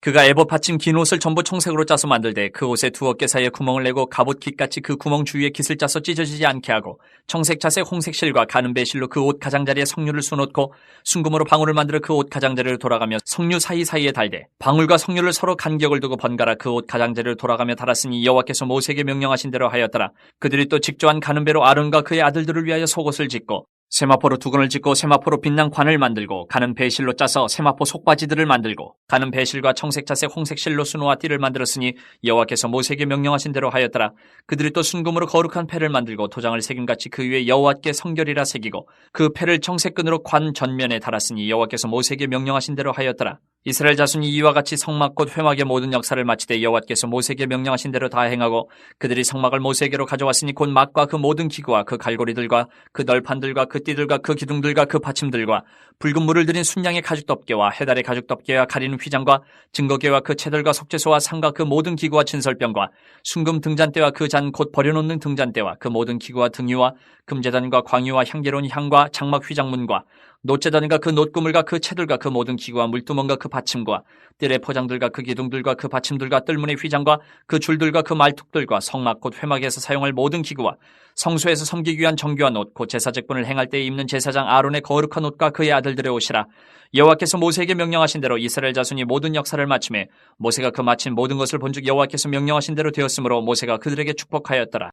그가 에봇 받침 긴 옷을 전부 청색으로 짜서 만들되 그 옷에 두 어깨 사이에 구멍을 내고 갑옷 깃같이 그 구멍 주위에 깃을 짜서 찢어지지 않게 하고 청색 자색 홍색 실과 가는 배실로 그 옷 가장자리에 성류를 수놓고 순금으로 방울을 만들어 그 옷 가장자리를 돌아가며 성류 사이사이에 달되 방울과 성류를 서로 간격을 두고 번갈아 그 옷 가장자리를 돌아가며 달았으니 여호와께서 모세에게 명령하신 대로 하였더라. 그들이 또 직조한 가는 배로 아론과 그의 아들들을 위하여 속옷을 짓고 세마포로 두건을 짓고 세마포로 빛난 관을 만들고 가는 배실로 짜서 세마포 속바지들을 만들고 가는 배실과 청색 자색 홍색 실로 수놓아 띠를 만들었으니 여호와께서 모세에게 명령하신 대로 하였더라. 그들이 또 순금으로 거룩한 패를 만들고 도장을 새김같이 그 위에 여호와께 성결이라 새기고 그 패를 청색끈으로 관 전면에 달았으니 여호와께서 모세에게 명령하신 대로 하였더라. 이스라엘 자손이 이와 같이 성막 곧 회막의 모든 역사를 마치되 여호와께서 모세에게 명령하신 대로 다 행하고 그들이 성막을 모세에게로 가져왔으니 곧 막과 그 모든 기구와 그 갈고리들과 그 널판들과 그 띠들과 그 기둥들과 그 받침들과 붉은 물을 들인 순양의 가죽덮개와 해달의 가죽덮개와 가리는 휘장과 증거궤와 그 채들과 속죄소와 상과 그 모든 기구와 진설병과 순금 등잔대와 그 잔 곧 버려놓는 등잔대와 그 모든 기구와 등유와 금제단과 광유와 향기로운 향과 장막 휘장문과 놋제단과 그 놋구물과 그 채들과 그 모든 기구와 물두멍과 그 받침과 뜰의 포장들과 그 기둥들과 그 받침들과 뜰문의 휘장과 그 줄들과 그 말뚝들과 성막 곧 회막에서 사용할 모든 기구와 성소에서 섬기기 위한 정교한 옷 곧 제사직분을 행할 때에 입는 제사장 아론의 거룩한 옷과 그의 아들들의 옷이라. 여호와께서 모세에게 명령하신 대로 이스라엘 자손이 모든 역사를 마치매 모세가 그 마친 모든 것을 본즉 여호와께서 명령하신 대로 되었으므로 모세가 그들에게 축복하였더라.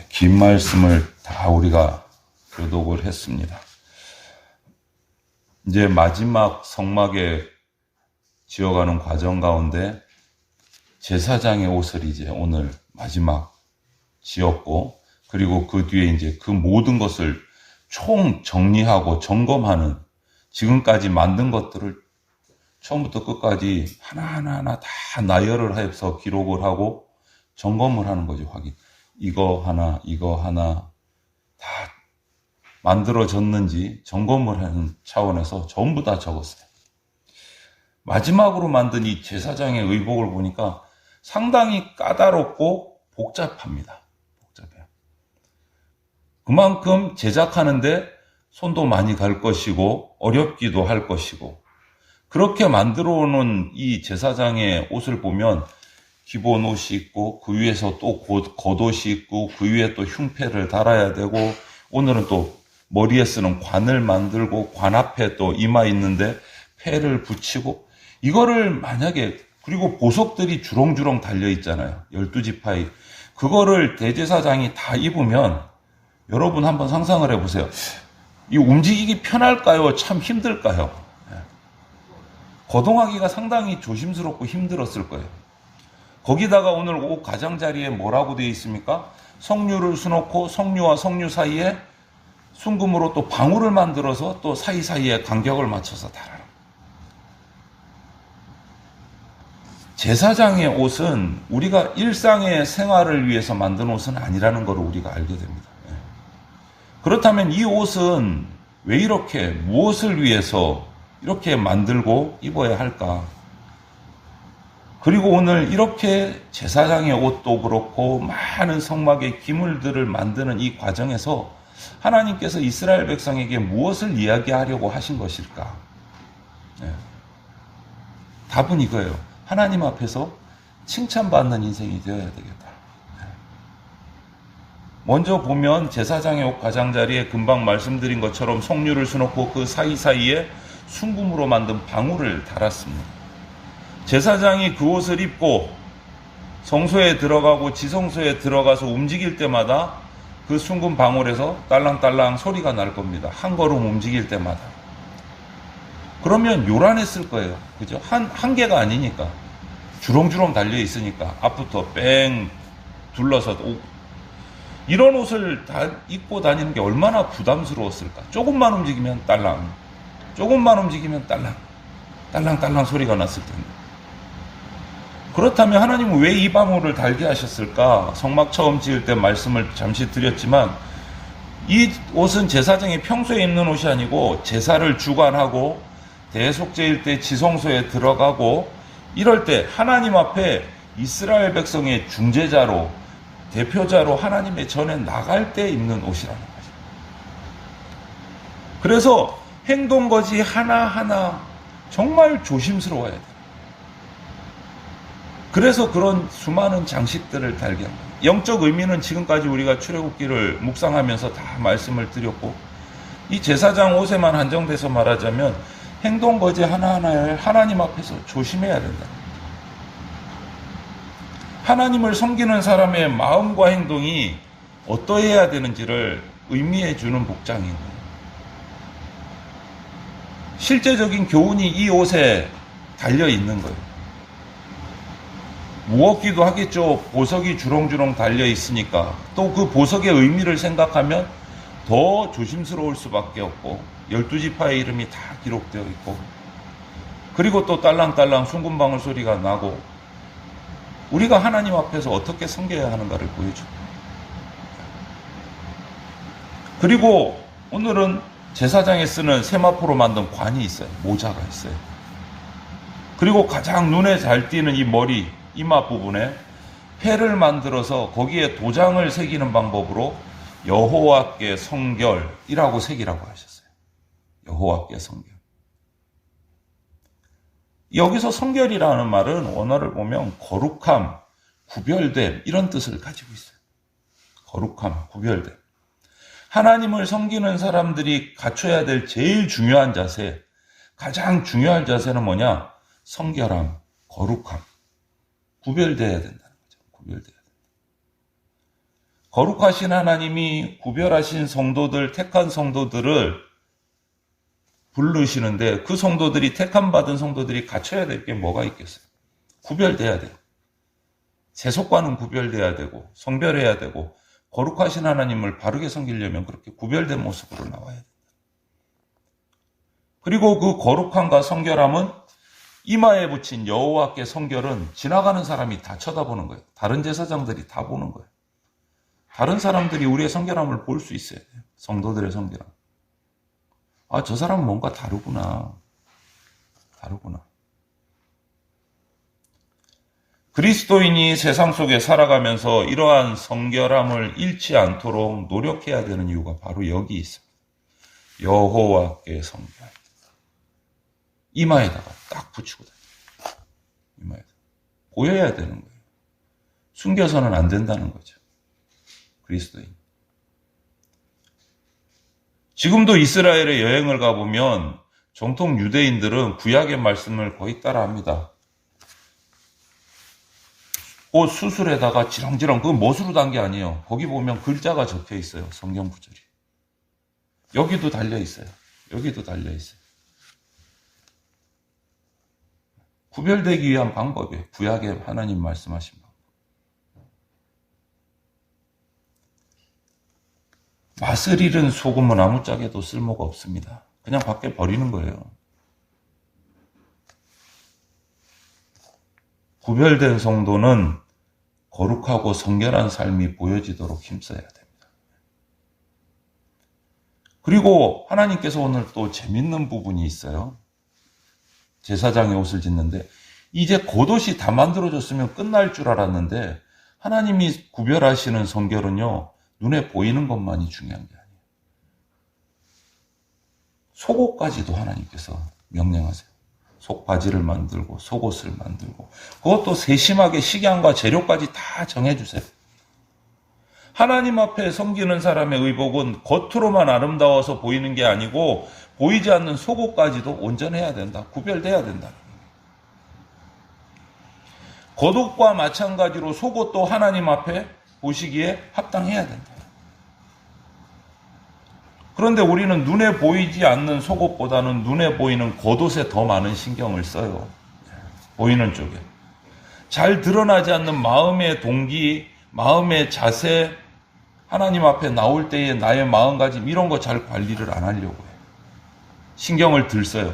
긴 말씀을 다 우리가 교독을 했습니다. 이제 마지막 성막에 지어가는 과정 가운데 제사장의 옷을 이제 오늘 마지막 지었고, 그리고 그 뒤에 이제 그 모든 것을 총 정리하고 점검하는, 지금까지 만든 것들을 처음부터 끝까지 하나하나 다 나열을 해서 기록을 하고 점검을 하는 거죠. 확인. 이거 하나 다 만들어졌는지 점검을 하는 차원에서 전부 다 적었어요. 마지막으로 만든 이 제사장의 의복을 보니까 상당히 까다롭고 복잡합니다. 복잡해요. 그만큼 제작하는데 손도 많이 갈 것이고 어렵기도 할 것이고, 그렇게 만들어 오는 이 제사장의 옷을 보면 기본 옷이 있고 그 위에서 또 겉옷이 있고 그 위에 또 흉패를 달아야 되고, 오늘은 또 머리에 쓰는 관을 만들고 관 앞에 또 이마 있는데 패를 붙이고, 이거를 만약에, 그리고 보석들이 주렁주렁 달려 있잖아요. 12지파이. 그거를 대제사장이 다 입으면 여러분 한번 상상을 해보세요. 이 움직이기 편할까요? 참 힘들까요? 거동하기가 상당히 조심스럽고 힘들었을 거예요. 거기다가 오늘 옷 가장자리에 뭐라고 되어 있습니까? 성류를 수놓고 성류와 성류 사이에 순금으로 또 방울을 만들어서 또 사이사이에 간격을 맞춰서 달아라. 제사장의 옷은 우리가 일상의 생활을 위해서 만든 옷은 아니라는 것을 우리가 알게 됩니다. 그렇다면 이 옷은 왜 이렇게, 무엇을 위해서 이렇게 만들고 입어야 할까? 그리고 오늘 이렇게 제사장의 옷도 그렇고 많은 성막의 기물들을 만드는 이 과정에서 하나님께서 이스라엘 백성에게 무엇을 이야기하려고 하신 것일까? 답은 이거예요. 하나님 앞에서 칭찬받는 인생이 되어야 되겠다. 먼저 보면 제사장의 옷 가장자리에 금방 말씀드린 것처럼 성류를 수놓고 그 사이사이에 순금으로 만든 방울을 달았습니다. 제사장이 그 옷을 입고 성소에 들어가고 지성소에 들어가서 움직일 때마다 그 순금 방울에서 딸랑딸랑 소리가 날 겁니다. 한 걸음 움직일 때마다. 그러면 요란했을 거예요. 그죠? 한 개가 아니니까. 주렁주렁 달려 있으니까. 앞부터 뺑 둘러서. 이런 옷을 다 입고 다니는 게 얼마나 부담스러웠을까. 조금만 움직이면 딸랑, 조금만 움직이면 딸랑, 딸랑딸랑 소리가 났을 텐데. 그렇다면 하나님은 왜 이 방울을 달게 하셨을까? 성막 처음 지을 때 말씀을 잠시 드렸지만, 이 옷은 제사장이 평소에 입는 옷이 아니고 제사를 주관하고 대속제일 때 지성소에 들어가고 이럴 때 하나님 앞에 이스라엘 백성의 중재자로, 대표자로 하나님의 전에 나갈 때 입는 옷이라는 거죠. 그래서 행동거지 하나하나 정말 조심스러워야 돼요. 그래서 그런 수많은 장식들을 달게 합니다. 영적 의미는 지금까지 우리가 출애굽기를 묵상하면서 다 말씀을 드렸고, 이 제사장 옷에만 한정돼서 말하자면 행동 거지 하나하나를 하나님 앞에서 조심해야 된다. 하나님을 섬기는 사람의 마음과 행동이 어떠해야 되는지를 의미해 주는 복장인 거예요. 실제적인 교훈이 이 옷에 달려 있는 거예요. 무겁기도 하겠죠. 보석이 주렁주렁 달려 있으니까. 또 그 보석의 의미를 생각하면 더 조심스러울 수밖에 없고, 12지파의 이름이 다 기록되어 있고, 그리고 또 딸랑딸랑 순금방울 소리가 나고, 우리가 하나님 앞에서 어떻게 섬겨야 하는가를 보여줍니다. 그리고 오늘은 제사장에 쓰는 세마포로 만든 관이 있어요. 모자가 있어요. 그리고 가장 눈에 잘 띄는 이 머리, 이마 부분에 패를 만들어서 거기에 도장을 새기는 방법으로 여호와께 성결이라고 새기라고 하셨어요. 여호와께 성결. 여기서 성결이라는 말은 원어를 보면 거룩함, 구별됨 이런 뜻을 가지고 있어요. 거룩함, 구별됨. 하나님을 섬기는 사람들이 갖춰야 될 제일 중요한 자세, 가장 중요한 자세는 뭐냐? 성결함, 거룩함. 구별돼야 된다는 거죠. 구별돼야 된다. 거룩하신 하나님이 구별하신 성도들, 택한 성도들을 부르시는데 그 성도들이, 택함 받은 성도들이 갖춰야 될 게 뭐가 있겠어요? 구별돼야 돼요. 세속과는 구별돼야 되고, 성별해야 되고, 거룩하신 하나님을 바르게 섬기려면 그렇게 구별된 모습으로 나와야 된다. 그리고 그 거룩함과 성결함은 이마에 붙인 여호와께 성결은 지나가는 사람이 다 쳐다보는 거예요. 다른 제사장들이 다 보는 거예요. 다른 사람들이 우리의 성결함을 볼 수 있어야 돼요. 성도들의 성결함. 아, 저 사람은 뭔가 다르구나. 다르구나. 그리스도인이 세상 속에 살아가면서 이러한 성결함을 잃지 않도록 노력해야 되는 이유가 바로 여기 있습니다. 여호와께 성결. 이마에다가 딱 붙이고 다녀요. 이마에다. 보여야 되는 거예요. 숨겨서는 안 된다는 거죠. 그리스도인. 지금도 이스라엘에 여행을 가보면 정통 유대인들은 구약의 말씀을 거의 따라합니다. 옷 수술에다가 지렁지렁, 그건 못으로 단 게 아니에요. 거기 보면 글자가 적혀 있어요. 성경 구절이. 여기도 달려 있어요. 여기도 달려 있어요. 구별되기 위한 방법이에요. 구약에 하나님 말씀하신 방법. 맛을 잃은 소금은 아무짝에도 쓸모가 없습니다. 그냥 밖에 버리는 거예요. 구별된 성도는 거룩하고 성결한 삶이 보여지도록 힘써야 됩니다. 그리고 하나님께서 오늘 또 재밌는 부분이 있어요. 제사장의 옷을 짓는데 이제 겉옷이 다 만들어졌으면 끝날 줄 알았는데 하나님이 구별하시는 성결은요, 눈에 보이는 것만이 중요한 게 아니에요. 속옷까지도 하나님께서 명령하세요. 속바지를 만들고 속옷을 만들고 그것도 세심하게 식양과 재료까지 다 정해주세요. 하나님 앞에 섬기는 사람의 의복은 겉으로만 아름다워서 보이는 게 아니고 보이지 않는 속옷까지도 온전해야 된다. 구별돼야 된다. 겉옷과 마찬가지로 속옷도 하나님 앞에 보시기에 합당해야 된다. 그런데 우리는 눈에 보이지 않는 속옷보다는 눈에 보이는 겉옷에 더 많은 신경을 써요. 보이는 쪽에. 잘 드러나지 않는 마음의 동기, 마음의 자세, 하나님 앞에 나올 때의 나의 마음가짐 이런 거 잘 관리를 안 하려고 해요. 신경을 덜 써요.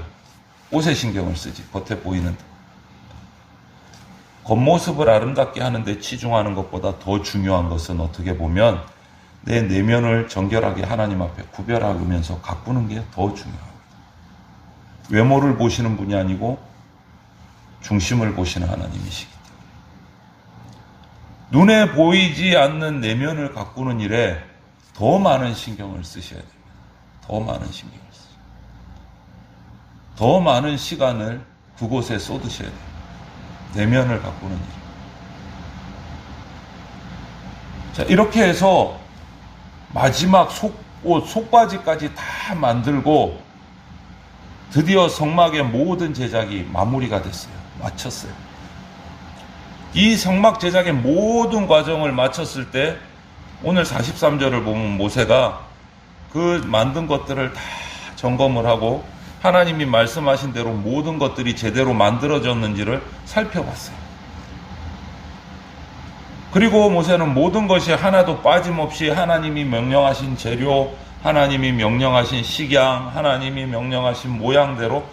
옷에 신경을 쓰지, 겉에 보이는 데. 겉모습을 아름답게 하는데 치중하는 것보다 더 중요한 것은 어떻게 보면 내 내면을 정결하게 하나님 앞에 구별하면서 가꾸는 게 더 중요합니다. 외모를 보시는 분이 아니고 중심을 보시는 하나님이시기 때문에 눈에 보이지 않는 내면을 가꾸는 일에 더 많은 신경을 쓰셔야 됩니다. 더 많은 신경을 쓰셔야 됩니다. 더 많은 시간을 그곳에 쏟으셔야 돼요. 내면을 가꾸는 일. 자, 이렇게 해서 마지막 속옷, 속바지까지 다 만들고 드디어 성막의 모든 제작이 마무리가 됐어요. 마쳤어요. 이 성막 제작의 모든 과정을 마쳤을 때 오늘 43절을 보면 모세가 그 만든 것들을 다 점검을 하고 하나님이 말씀하신 대로 모든 것들이 제대로 만들어졌는지를 살펴봤어요. 그리고 모세는 모든 것이 하나도 빠짐없이 하나님이 명령하신 재료, 하나님이 명령하신 식양, 하나님이 명령하신 모양대로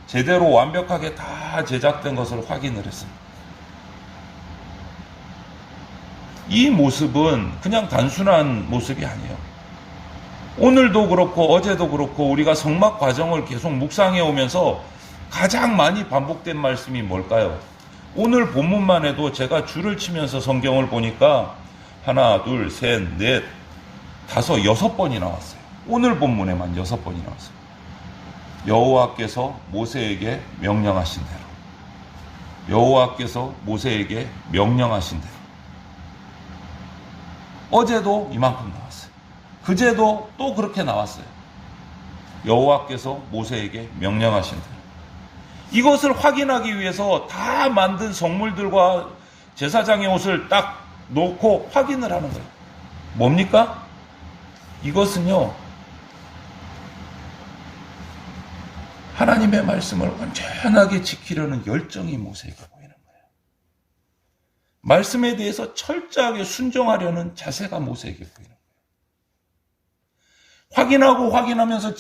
제대로 완벽하게 다 제작된 것을 확인을 했습니다. 이 모습은 그냥 단순한 모습이 아니에요. 오늘도 그렇고 어제도 그렇고 우리가 성막 과정을 계속 묵상해 오면서 가장 많이 반복된 말씀이 뭘까요? 오늘 본문만 해도 제가 줄을 치면서 성경을 보니까 하나, 둘, 셋, 넷, 다섯, 6번이 나왔어요. 오늘 본문에만 6번이 나왔어요. 여호와께서 모세에게 명령하신 대로. 여호와께서 모세에게 명령하신 대로. 어제도 이만큼 나왔어요. 그제도 또 그렇게 나왔어요. 여호와께서 모세에게 명령하신 대로. 이것을 확인하기 위해서 다 만든 성물들과 제사장의 옷을 딱 놓고 확인을 하는 거예요. 뭡니까? 이것은요, 하나님의 말씀을 완전하게 지키려는 열정이 모세에게 보이는 거예요. 말씀에 대해서 철저하게 순종하려는 자세가 모세에게 보이는 거예요. 확인하고 확인하면서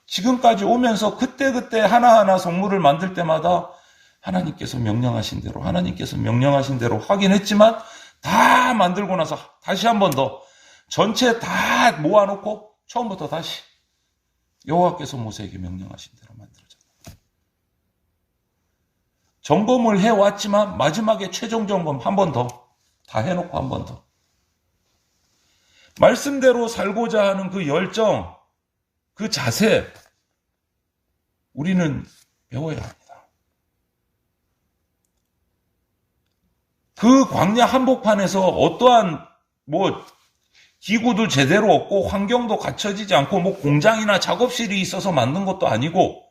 지금까지 오면서 그때그때 하나하나 성물을 만들 때마다 하나님께서 명령하신 대로 확인했지만 다 만들고 나서 다시 한 번 더 전체 다 모아놓고 처음부터 다시 여호와께서 모세에게 명령하신 대로 만들어졌다. 점검을 해왔지만 마지막에 최종 점검 한 번 더 다 해놓고 한 번 더. 말씀대로 살고자 하는 그 열정, 그 자세, 우리는 배워야 합니다. 그 광야 한복판에서 어떠한 기구도 제대로 없고 환경도 갖춰지지 않고 공장이나 작업실이 있어서 만든 것도 아니고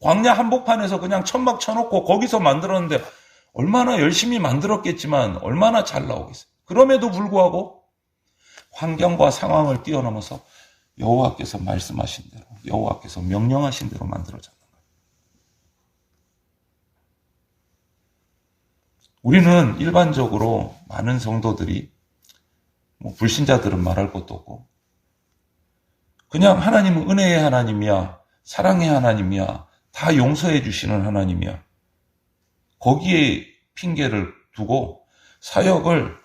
광야 한복판에서 그냥 천막 쳐놓고 거기서 만들었는데 얼마나 열심히 만들었겠지만 얼마나 잘 나오겠어요. 그럼에도 불구하고 환경과 상황을 뛰어넘어서 여호와께서 말씀하신 대로, 여호와께서 명령하신 대로 만들어졌는 거예요. 우리는 일반적으로 많은 성도들이 불신자들은 말할 것도 없고 그냥 하나님은 은혜의 하나님이야, 사랑의 하나님이야, 다 용서해 주시는 하나님이야. 거기에 핑계를 두고 사역을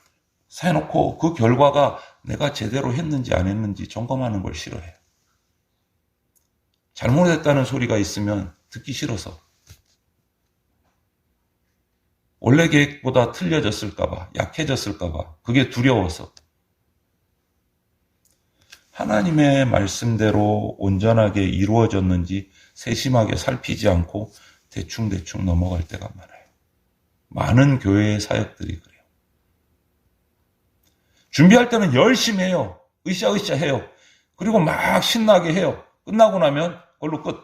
해놓고 그 결과가 내가 제대로 했는지 안 했는지 점검하는 걸 싫어해요. 잘못했다는 소리가 있으면 듣기 싫어서. 원래 계획보다 틀려졌을까봐, 약해졌을까봐, 그게 두려워서. 하나님의 말씀대로 온전하게 이루어졌는지 세심하게 살피지 않고 대충대충 넘어갈 때가 많아요. 많은 교회의 사역들이 그래요. 준비할 때는 열심히 해요. 으쌰으쌰 해요. 그리고 막 신나게 해요. 끝나고 나면 그걸로 끝.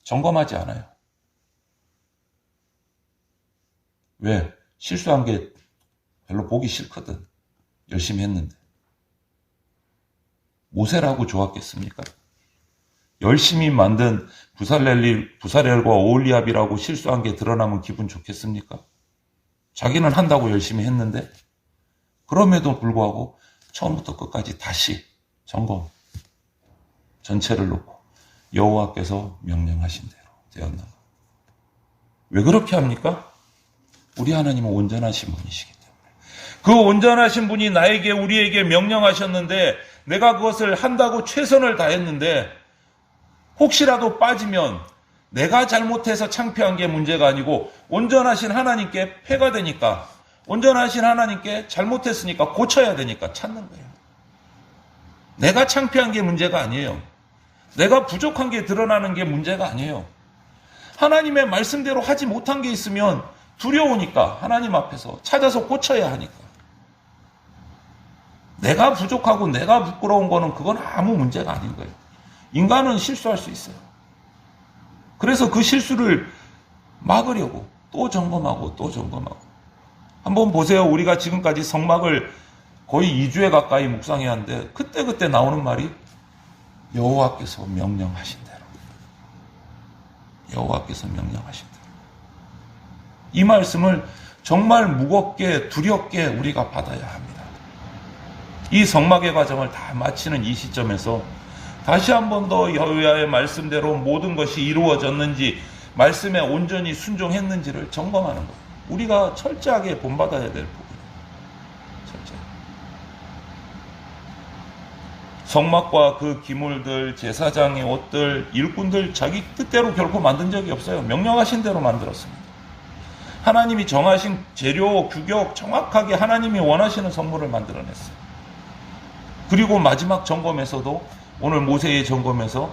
점검하지 않아요. 왜? 실수한 게 별로 보기 싫거든. 열심히 했는데. 모세라고 좋았겠습니까? 열심히 만든 부사렐과 오홀리압이라고 실수한 게 드러나면 기분 좋겠습니까? 자기는 한다고 열심히 했는데 그럼에도 불구하고 처음부터 끝까지 다시 점검, 전체를 놓고 여호와께서 명령하신 대로 되었나? 왜 그렇게 합니까? 우리 하나님은 온전하신 분이시기 때문에. 그 온전하신 분이 우리에게 명령하셨는데 내가 그것을 한다고 최선을 다했는데 혹시라도 빠지면 내가 잘못해서 창피한 게 문제가 아니고 온전하신 하나님께 폐가 되니까, 온전하신 하나님께 잘못했으니까 고쳐야 되니까 찾는 거예요. 내가 창피한 게 문제가 아니에요. 내가 부족한 게 드러나는 게 문제가 아니에요. 하나님의 말씀대로 하지 못한 게 있으면 두려우니까 하나님 앞에서 찾아서 고쳐야 하니까. 내가 부족하고 내가 부끄러운 거는 그건 아무 문제가 아닌 거예요. 인간은 실수할 수 있어요. 그래서 그 실수를 막으려고 또 점검하고 또 점검하고. 한번 보세요. 우리가 지금까지 성막을 거의 2주에 가까이 묵상해야 하는데 그때그때 나오는 말이 여호와께서 명령하신 대로. 여호와께서 명령하신 대로. 이 말씀을 정말 무겁게 두렵게 우리가 받아야 합니다. 이 성막의 과정을 다 마치는 이 시점에서 다시 한 번 더 여호와의 말씀대로 모든 것이 이루어졌는지, 말씀에 온전히 순종했는지를 점검하는 것. 우리가 철저하게 본받아야 될 부분이에요. 철저히. 성막과 그 기물들, 제사장의 옷들, 일꾼들 자기 뜻대로 결코 만든 적이 없어요. 명령하신 대로 만들었습니다. 하나님이 정하신 재료, 규격 정확하게 하나님이 원하시는 성물을 만들어냈어요. 그리고 마지막 점검에서도 오늘 모세의 점검에서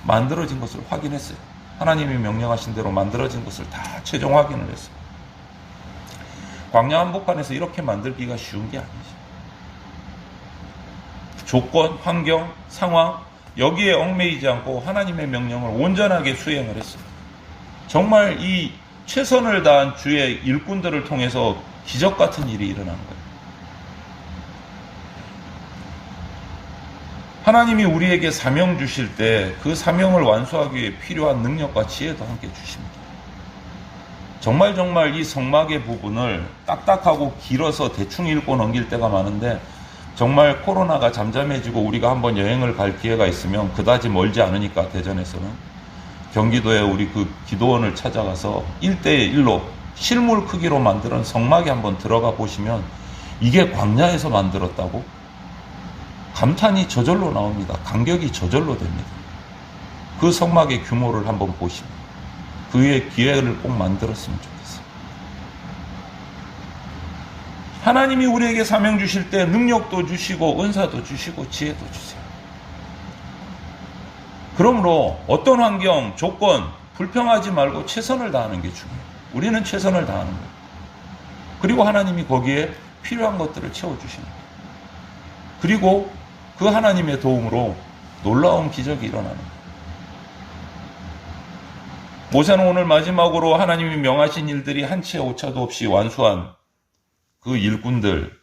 만들어진 것을 확인했어요. 하나님이 명령하신 대로 만들어진 것을 다 최종 확인을 했어요. 광야 한복판에서 이렇게 만들기가 쉬운 게 아니죠. 조건, 환경, 상황 여기에 얽매이지 않고 하나님의 명령을 온전하게 수행을 했어요. 정말 이 최선을 다한 주의 일꾼들을 통해서 기적 같은 일이 일어난 거예요. 하나님이 우리에게 사명 주실 때 그 사명을 완수하기 위해 필요한 능력과 지혜도 함께 주십니다. 정말 이 성막의 부분을 딱딱하고 길어서 대충 읽고 넘길 때가 많은데, 정말 코로나가 잠잠해지고 우리가 한번 여행을 갈 기회가 있으면 그다지 멀지 않으니까 대전에서는 경기도에 우리 그 기도원을 찾아가서 1:1로 실물 크기로 만드는 성막에 한번 들어가 보시면 이게 광야에서 만들었다고? 감탄이 저절로 나옵니다. 감격이 저절로 됩니다. 그 성막의 규모를 한번 보시면 그 위에 기회를 꼭 만들었으면 좋겠어요. 하나님이 우리에게 사명 주실 때 능력도 주시고 은사도 주시고 지혜도 주세요. 그러므로 어떤 환경, 조건 불평하지 말고 최선을 다하는 게 중요해요. 우리는 최선을 다하는 거예요. 그리고 하나님이 거기에 필요한 것들을 채워주시는 거예요. 그리고 그 하나님의 도움으로 놀라운 기적이 일어나는 거예요. 모세는 오늘 마지막으로 하나님이 명하신 일들이 한치의 오차도 없이 완수한 그 일꾼들,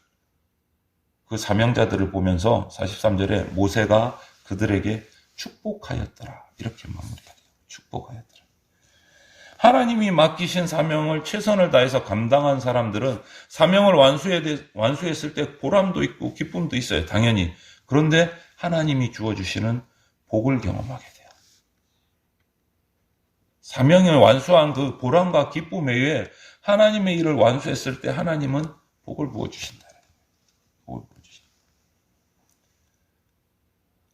그 사명자들을 보면서 43절에 모세가 그들에게 축복하였더라. 이렇게 마무리가 돼요. 축복하였더라. 하나님이 맡기신 사명을 최선을 다해서 감당한 사람들은 사명을 완수했을 때 보람도 있고 기쁨도 있어요. 당연히. 그런데 하나님이 주어주시는 복을 경험하게 돼요. 사명을 완수한 그 보람과 기쁨 외에 하나님의 일을 완수했을 때 하나님은 복을 부어주신다. 복을 부어주신다.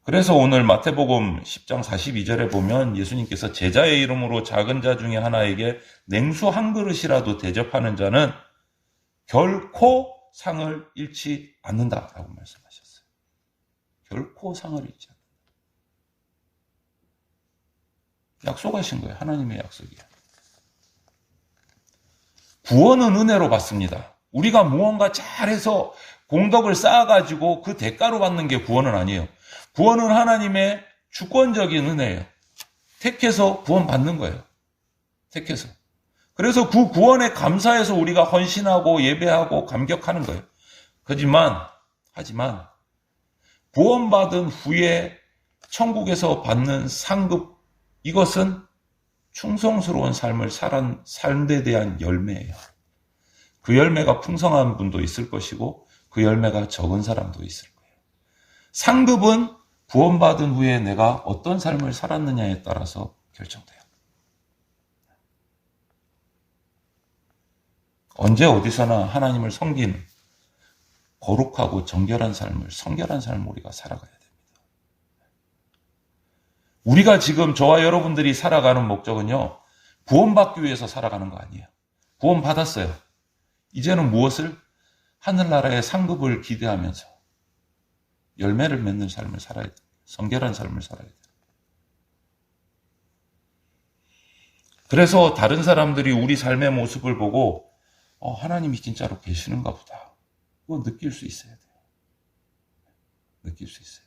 그래서 오늘 마태복음 10장 42절에 보면 예수님께서 제자의 이름으로 작은 자 중에 하나에게 냉수 한 그릇이라도 대접하는 자는 결코 상을 잃지 않는다라고 말씀하셨어요. 결코 상을 잃지 않는다. 약속하신 거예요. 하나님의 약속이에요. 구원은 은혜로 받습니다. 우리가 무언가 잘해서 공덕을 쌓아가지고 그 대가로 받는 게 구원은 아니에요. 구원은 하나님의 주권적인 은혜예요. 택해서 구원 받는 거예요. 택해서. 그래서 그 구원에 감사해서 우리가 헌신하고 예배하고 감격하는 거예요. 하지만 구원받은 후에 천국에서 받는 상급, 이것은 충성스러운 삶을 산 데 대한 열매예요. 그 열매가 풍성한 분도 있을 것이고 그 열매가 적은 사람도 있을 거예요. 상급은 구원받은 후에 내가 어떤 삶을 살았느냐에 따라서 결정돼요. 언제 어디서나 하나님을 섬기는 거룩하고 정결한 삶을, 성결한 삶을 우리가 살아가야 됩니다. 우리가 지금 저와 여러분들이 살아가는 목적은요, 구원받기 위해서 살아가는 거 아니에요. 구원받았어요. 이제는 무엇을? 하늘나라의 상급을 기대하면서 열매를 맺는 삶을 살아야 돼요. 성결한 삶을 살아야 돼요. 그래서 다른 사람들이 우리 삶의 모습을 보고 하나님이 진짜로 계시는가 보다. 그거 느낄 수 있어야 돼요. 느낄 수 있어요.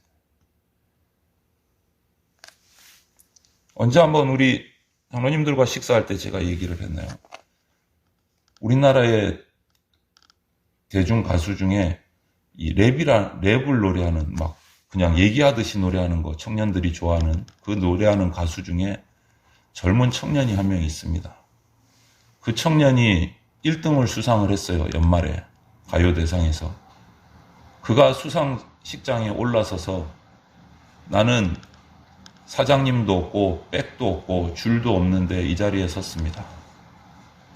언제 한번 우리 장로님들과 식사할 때 제가 얘기를 했나요? 우리나라의 대중 가수 중에 이 랩을 노래하는 막 그냥 얘기하듯이 노래하는 거 청년들이 좋아하는 그 노래하는 가수 중에 젊은 청년이 한 명 있습니다. 그 청년이 1등을 수상을 했어요. 연말에 가요대상에서. 그가 수상식장에 올라서서 나는 사장님도 없고 백도 없고 줄도 없는데 이 자리에 섰습니다.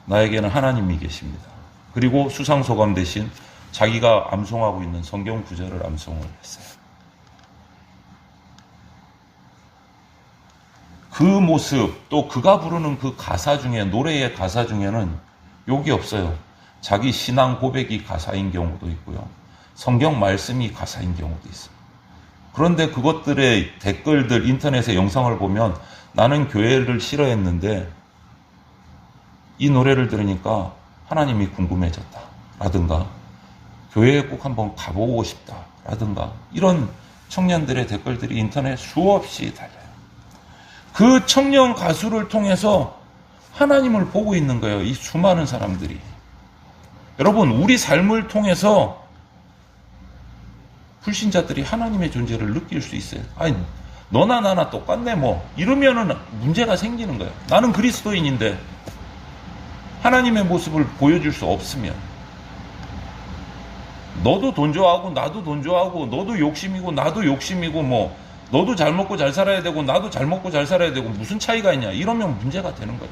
나에게는 하나님이 계십니다. 그리고 수상소감 대신 자기가 암송하고 있는 성경 구절을 암송을 했어요. 그 모습, 또 그가 부르는 그 가사 중에, 노래의 가사 중에는 욕이 없어요. 자기 신앙 고백이 가사인 경우도 있고요. 성경 말씀이 가사인 경우도 있어요. 그런데 그것들의 댓글들, 인터넷에 영상을 보면 나는 교회를 싫어했는데 이 노래를 들으니까 하나님이 궁금해졌다 라든가 교회에 꼭 한번 가보고 싶다 라든가 이런 청년들의 댓글들이 인터넷 수없이 달려요. 그 청년 가수를 통해서 하나님을 보고 있는 거예요. 이 수많은 사람들이. 여러분, 우리 삶을 통해서 불신자들이 하나님의 존재를 느낄 수 있어요. 아니, 너나 나나 똑같네 뭐 이러면은 문제가 생기는 거예요. 나는 그리스도인인데 하나님의 모습을 보여줄 수 없으면 너도 돈 좋아하고 나도 돈 좋아하고 너도 욕심이고 나도 욕심이고 뭐 너도 잘 먹고 잘 살아야 되고 나도 잘 먹고 잘 살아야 되고 무슨 차이가 있냐 이러면 문제가 되는 거예요.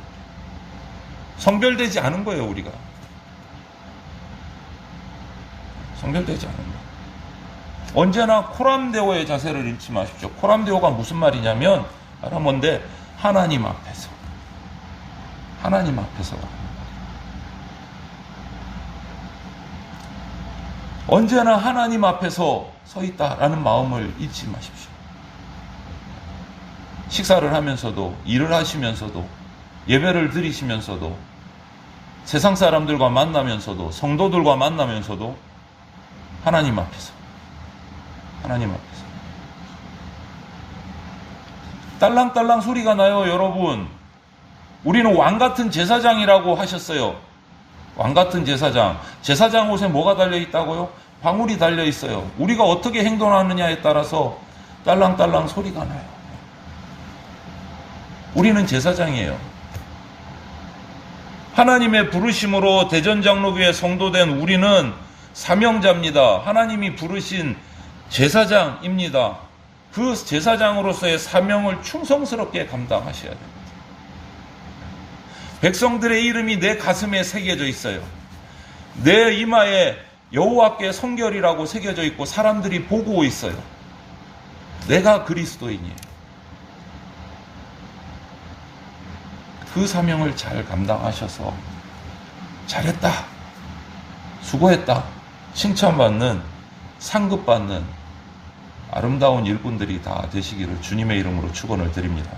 성별되지 않은 거예요. 우리가 성별되지 않은 거예요. 언제나 코람데오의 자세를 잃지 마십시오. 코람데오가 무슨 말이냐면 뭔데 하나님 앞에서 언제나 하나님 앞에서 서 있다라는 마음을 잊지 마십시오. 식사를 하면서도 일을 하시면서도 예배를 드리시면서도 세상 사람들과 만나면서도 성도들과 만나면서도 하나님 앞에서 딸랑딸랑 소리가 나요. 여러분, 우리는 왕같은 제사장이라고 하셨어요. 왕같은 제사장 옷에 뭐가 달려있다고요? 방울이 달려있어요. 우리가 어떻게 행동하느냐에 따라서 딸랑딸랑 소리가 나요. 우리는 제사장이에요. 하나님의 부르심으로 대전장로교회 성도된 우리는 사명자입니다. 하나님이 부르신 제사장입니다. 그 제사장으로서의 사명을 충성스럽게 감당하셔야 됩니다. 백성들의 이름이 내 가슴에 새겨져 있어요. 내 이마에 여호와께 성결이라고 새겨져 있고 사람들이 보고 있어요. 내가 그리스도인이에요. 그 사명을 잘 감당하셔서 잘했다, 수고했다, 칭찬받는, 상급받는 아름다운 일꾼들이 다 되시기를 주님의 이름으로 축원을 드립니다.